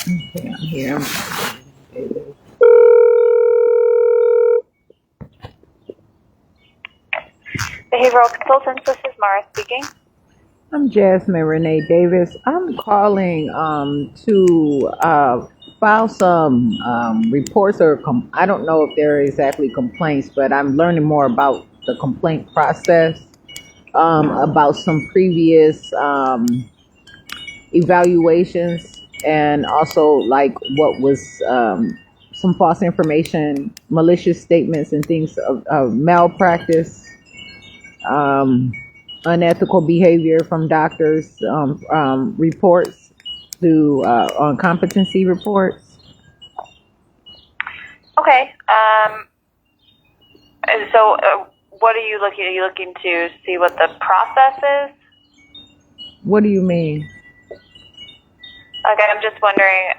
Okay, I'm here. Behavioral Consultants, this is Mara speaking. I'm Jasmine Renee Davis. I'm calling to file some reports or I don't know if they're exactly complaints, but I'm learning more about the complaint process, about some previous evaluations, and also like what was some false information, malicious statements, and things of malpractice. Um, Unethical behavior from doctors, reports to on competency reports. Okay. What are you looking? Are you looking to see what the process is? What do you mean? Okay, I'm just wondering.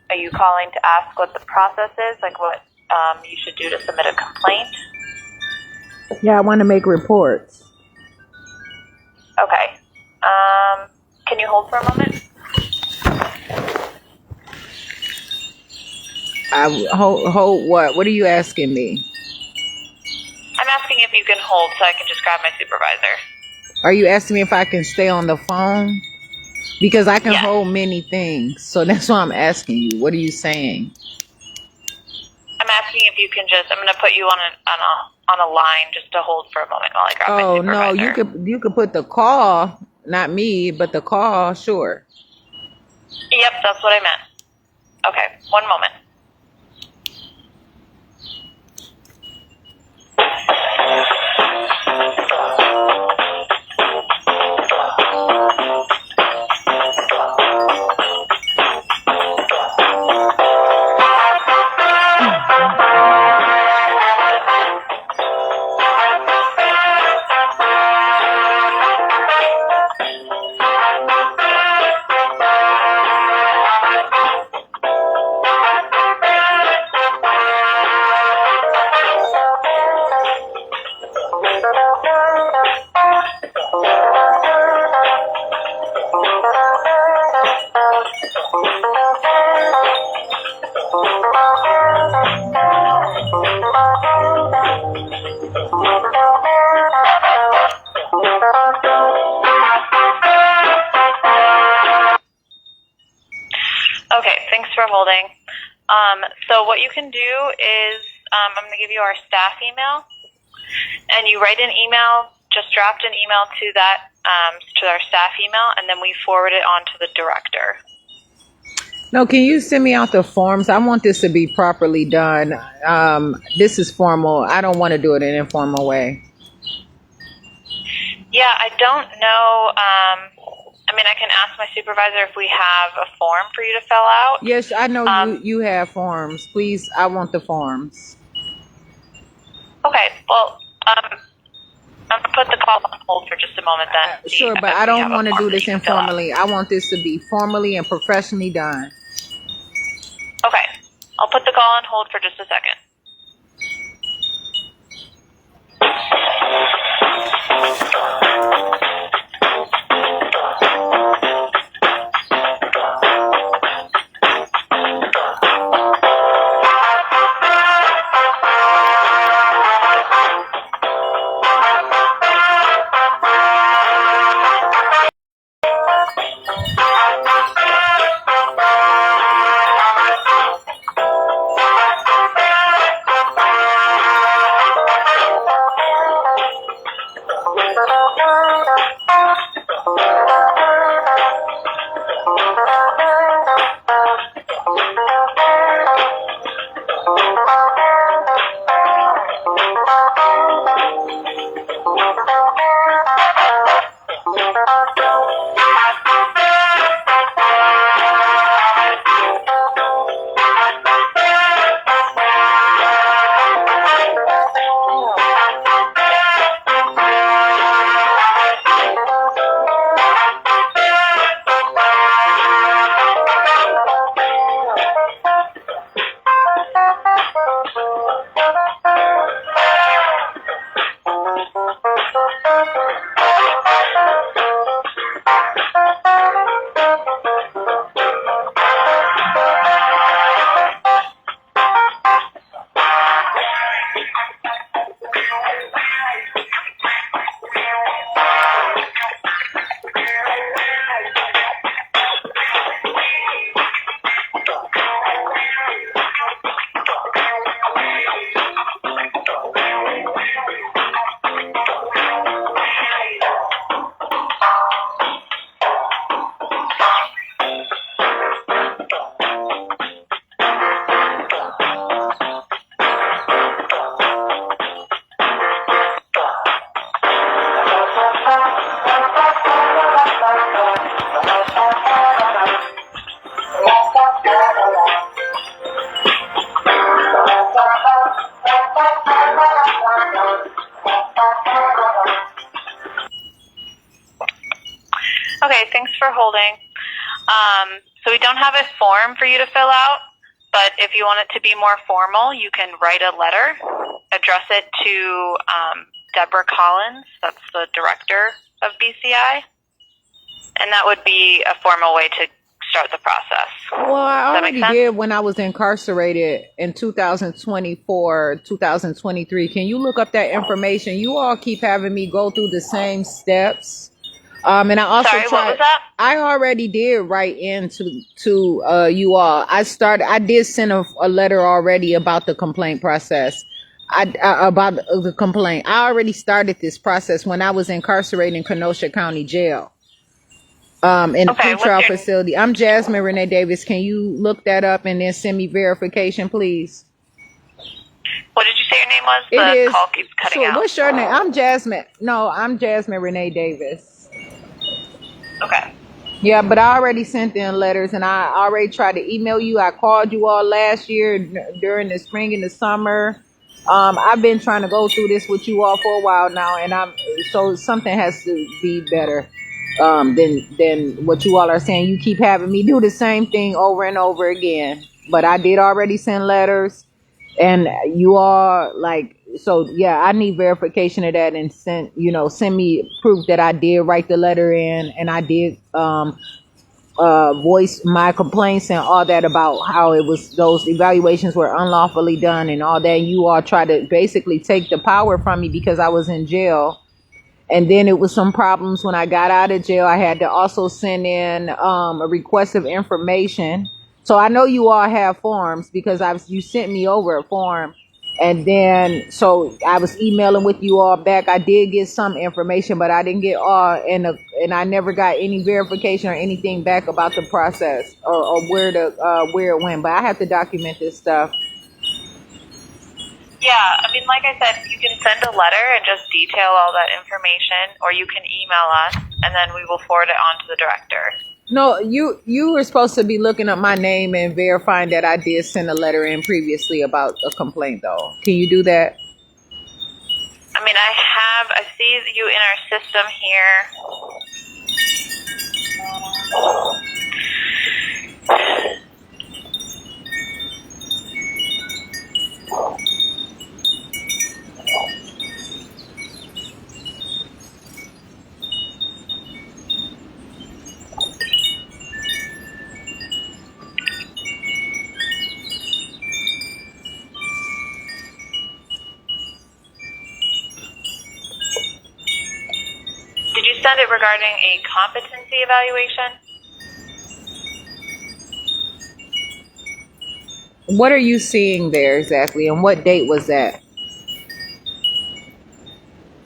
Are you calling to ask what the process is? Like what you should do to submit a complaint? Yeah, I want to make reports. Okay. Can you hold for a moment? Hold what? What are you asking me? I'm asking if you can hold so I can just grab my supervisor. Are you asking me if I can stay on the phone? Because I can Yes. hold many things, so that's why I'm asking you. What are you saying? I'm asking if you can just. I'm going to put you on a line just to hold for a moment while I grab my Oh supervisor. no, you could put the call, not me, but the call, sure. Yep, that's what I meant. Okay, one moment. Okay, thanks for holding. So what you can do is I'm going to give you our staff email, and you write an email, just draft an email to that, to our staff email, and then we forward it on to the director. No, can you send me out the forms? I want this to be properly done. This is formal. I don't want to do it in an informal way. Yeah, I don't know. I mean, I can ask my supervisor if we have a form for you to fill out. Yes, I know you have forms. Please, I want the forms. Okay, well, I'm going to put the call on hold for just a moment then. Sure, but I don't want to do this informally. I want this to be formally and professionally done. Okay, I'll put the call on hold for just a second. Okay, thanks for holding. So we don't have a form for you to fill out, but if you want it to be more formal, you can write a letter, address it to Deborah Collins, that's the director of BCI, and that would be a formal way to start the process. Well, I already did when I was incarcerated in 2024, 2023. Can you look up that information? You all keep having me go through the same steps. And I also Sorry, what was that? I already did write into you all. I did send a letter already about the complaint process. About the complaint. I already started this process when I was incarcerated in Kenosha County Jail. In the pretrial facility. I'm Jasmine Renee Davis. Can you look that up and then send me verification, please? What did you say your name was? The call keeps cutting out. What's your name? I'm Jasmine. No, I'm Jasmine Renee Davis. Okay. Yeah, but I already sent in letters and I already tried to email you. I called you all last year during the spring and the summer. I've been trying to go through this with you all for a while now, and so something has to be better than what you all are saying. You keep having me do the same thing over and over again. But I did already send letters, and you all so yeah, I need verification of that and send me proof that I did write the letter in and I did voice my complaints and all that about how it was those evaluations were unlawfully done and all that. You all try to basically take the power from me because I was in jail. And then it was some problems when I got out of jail. I had to also send in a request of information. So I know you all have forms because you sent me over a form. And then so I was emailing with you all back. I did get some information, but I didn't get all, and I never got any verification or anything back about the process or where it went. But I have to document this stuff. Yeah, I mean, like I said, you can send a letter and just detail all that information, or you can email us, and then we will forward it on to the director. No, you were supposed to be looking up my name and verifying that I did send a letter in previously about a complaint, though. Can you do that? I mean, I see you in our system here. Did you send it regarding a competency evaluation? What are you seeing there exactly, and what date was that?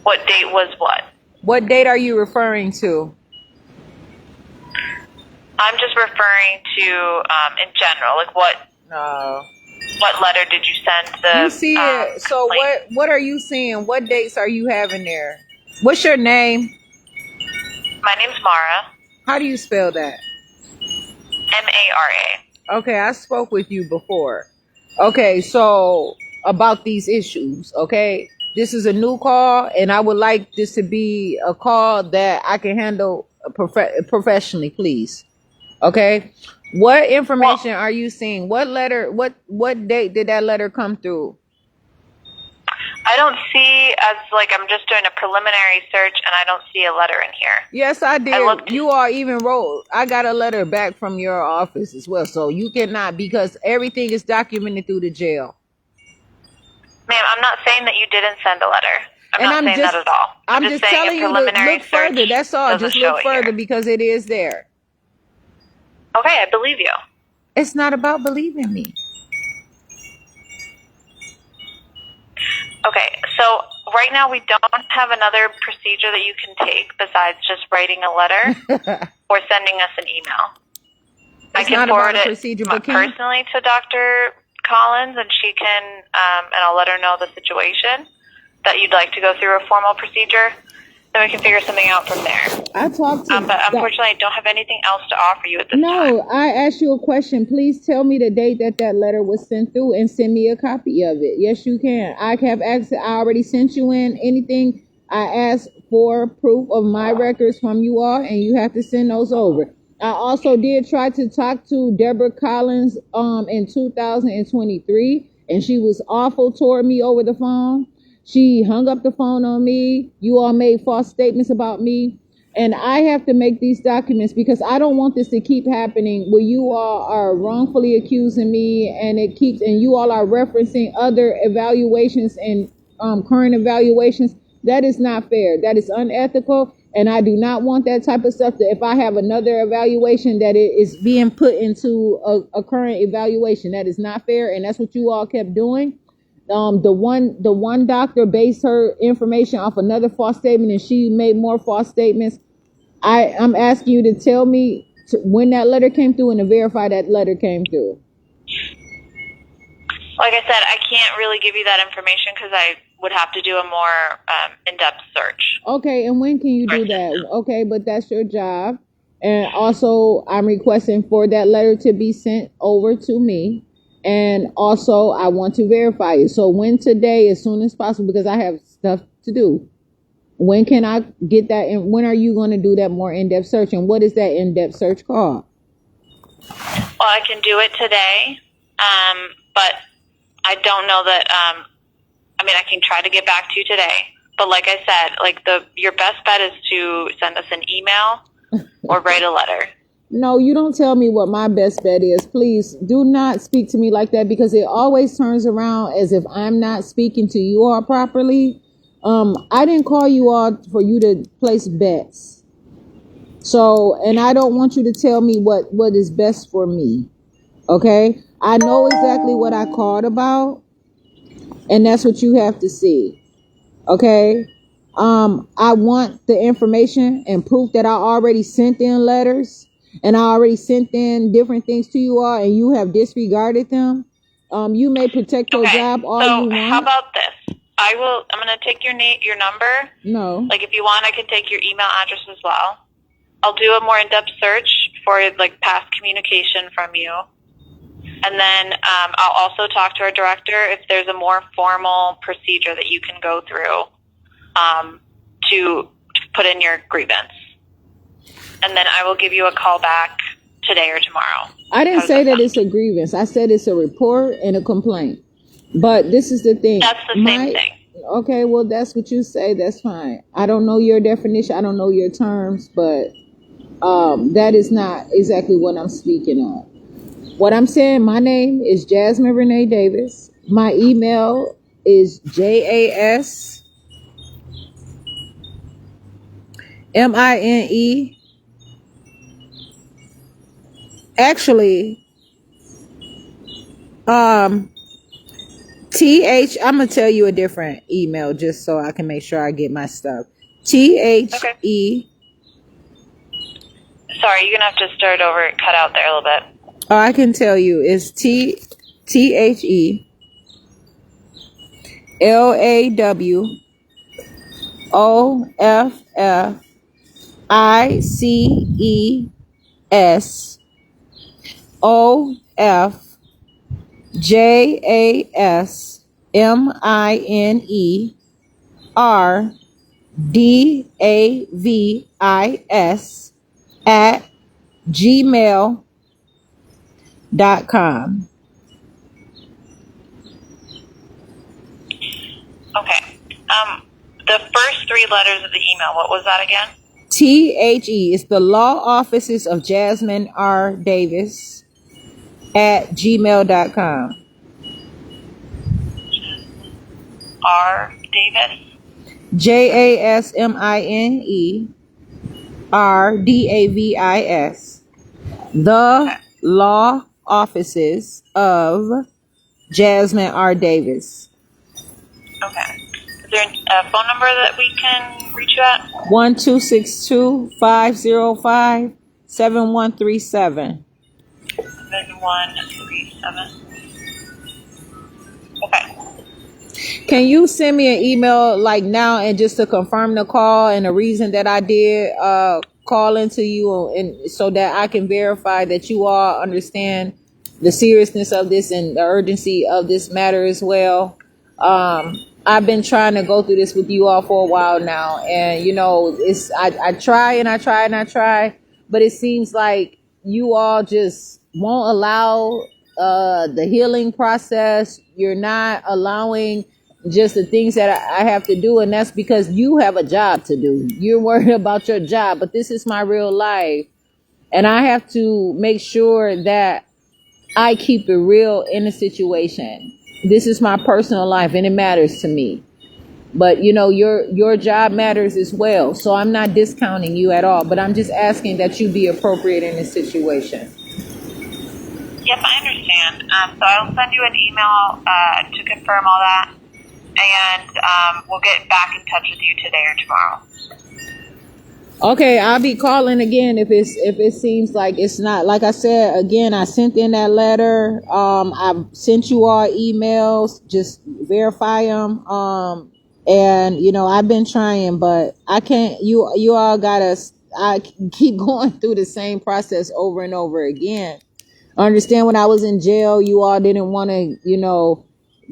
What date was what? What date are you referring to? I'm just referring to in general, like what letter did you send the You see it. So complaint? what are you seeing? What dates are you having there? What's your name? My name's Mara. How do you spell that? Mara. Okay, I spoke with you before. Okay, so about these issues, okay? This is a new call, and I would like this to be a call that I can handle professionally, please. Okay? What information are you seeing? What letter, what date did that letter come through? I don't see, as like I'm just doing a preliminary search, and I don't see a letter in here. Yes, I did. You all even wrote, I got a letter back from your office as well. So you cannot, because everything is documented through the jail. Ma'am, I'm not saying that you didn't send a letter. I'm not saying that at all. I'm just telling you to look further. That's all. Just look further because it is there. Okay, I believe you. It's not about believing me. Okay, so right now we don't have another procedure that you can take besides just writing a letter or sending us an email. I can forward it personally to Dr. Collins, and she can, and I'll let her know the situation that you'd like to go through a formal procedure. Then we can figure something out from there. I talked to but unfortunately, I don't have anything else to offer you at this time. No, I asked you a question. Please tell me the date that letter was sent through and send me a copy of it. Yes, you can. I have access. I already sent you in anything I asked for proof of my records from you all, and you have to send those over. I also did try to talk to Deborah Collins in 2023, and she was awful toward me over the phone. She hung up the phone on me. You all made false statements about me. And I have to make these documents because I don't want this to keep happening where you all are wrongfully accusing me, and you all are referencing other evaluations and current evaluations. That is not fair. That is unethical. And I do not want that type of stuff. That if I have another evaluation, that it is being put into a current evaluation. That is not fair. And that's what you all kept doing. The one doctor based her information off another false statement, and she made more false statements. I'm asking you to tell me when that letter came through and to verify that letter came through. Like I said, I can't really give you that information because I would have to do a more in-depth search. Okay, and when can you do that? Okay, but that's your job. And also, I'm requesting for that letter to be sent over to me. And also, I want to verify it. So when today, as soon as possible, because I have stuff to do. When can I get that? And when are you going to do that more in-depth search? And what is that in-depth search called? Well, I can do it today, but I don't know that. I can try to get back to you today. But like I said, your best bet is to send us an email or write a letter. No, you don't tell me what my best bet is. Please do not speak to me like that, because it always turns around as if I'm not speaking to you all properly. I didn't call you all for you to place bets. So, and I don't want you to tell me what is best for me. Okay? I know exactly what I called about, and that's what you have to see. Okay? I want the information and proof that I already sent in letters, and I already sent in different things to you all, and you have disregarded them. You may protect your job all you want. So how about this? I'm going to take your number. No. If you want, I can take your email address as well. I'll do a more in-depth search for past communication from you. And then I'll also talk to our director if there's a more formal procedure that you can go through to put in your grievance. And then I will give you a call back today or tomorrow. I didn't say that it's a grievance. I said it's a report and a complaint. But this is the thing. That's the same thing. Okay, well, that's what you say. That's fine. I don't know your definition. I don't know your terms, but that is not exactly what I'm speaking on. What I'm saying, my name is Jasmine Renee Davis. My email is JASMINE. Actually, I'm going to tell you a different email just so I can make sure I get my stuff. THE. Okay. Sorry, you're going to have to start over. It cut out there a little bit. Oh, I can tell you. It's TLAWOFFICESOFJASMINERDAVIS at gmail.com. Okay. The first three letters of the email, what was that again? THE is the Law Offices of Jasmine R. Davis at gmail.com. R. Davis? JASMINERDAVIS. The Law Offices of Jasmine R. Davis. Okay. Is there a phone number that we can reach you at? 1-262-505-7137. 7137. Okay. Can you send me an email now and just to confirm the call and the reason that I did call into you, and so that I can verify that you all understand the seriousness of this and the urgency of this matter as well. I've been trying to go through this with you all for a while now, and I try and I try and I try, but it seems like you all just won't allow the healing process. You're not allowing just the things that I have to do, and that's because you have a job to do. You're worried about your job, but this is my real life, and I have to make sure that I keep it real in the situation. This is my personal life and it matters to me. But your job matters as well. So I'm not discounting you at all, but I'm just asking that you be appropriate in this situation. Yes, I understand. So I'll send you an email to confirm all that, and we'll get back in touch with you today or tomorrow. Okay, I'll be calling again if it seems like it's not. Like I said, again, I sent in that letter. I've sent you all emails. Just verify them. And I've been trying, but I can't. You all gotta. I keep going through the same process over and over again. I understand when I was in jail, you all didn't want to,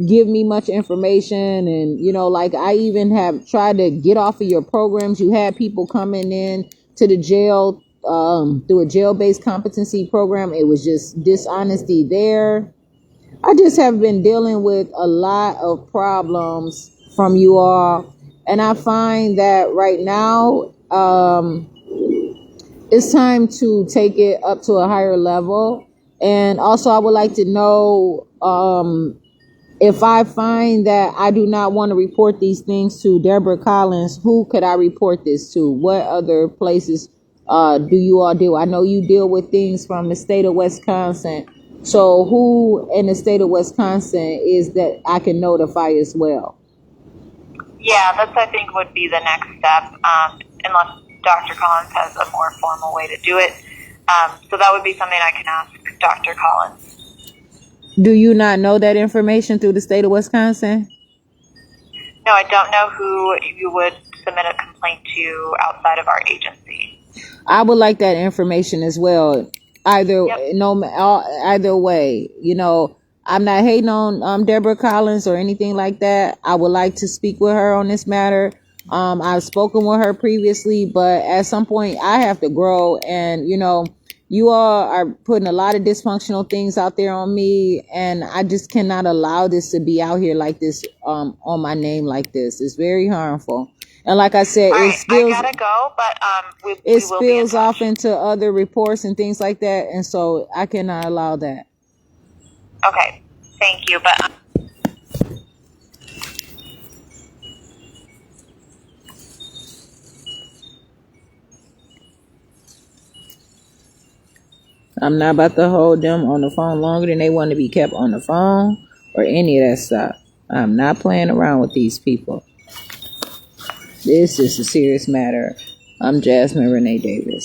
give me much information, and like I even have tried to get off of your programs. You had people coming in to the jail through a jail-based competency program. It was just dishonesty there. I just have been dealing with a lot of problems from you all, and I find that right now it's time to take it up to a higher level. And also I would like to know if I find that I do not want to report these things to Deborah Collins, who could I report this to? What other places do you all deal? I know you deal with things from the state of Wisconsin. So who in the state of Wisconsin is that I can notify as well? Yeah, that's, I think, would be the next step, unless Dr. Collins has a more formal way to do it. So that would be something I can ask Dr. Collins. Do you not know that information through the state of Wisconsin? No, I don't know who you would submit a complaint to outside of our agency. I would like that information as well. Either way, I'm not hating on Deborah Collins or anything like that. I would like to speak with her on this matter. I've spoken with her previously, but at some point I have to grow, and you all are putting a lot of dysfunctional things out there on me, and I just cannot allow this to be out here like this, on my name like this. It's very harmful. And like I said, all right, it spills. I gotta go, but it spills off into other reports and things like that, and so I cannot allow that. Okay, thank you, but. I'm not about to hold them on the phone longer than they want to be kept on the phone or any of that stuff. I'm not playing around with these people. This is a serious matter. I'm Jasmine Renee Davis.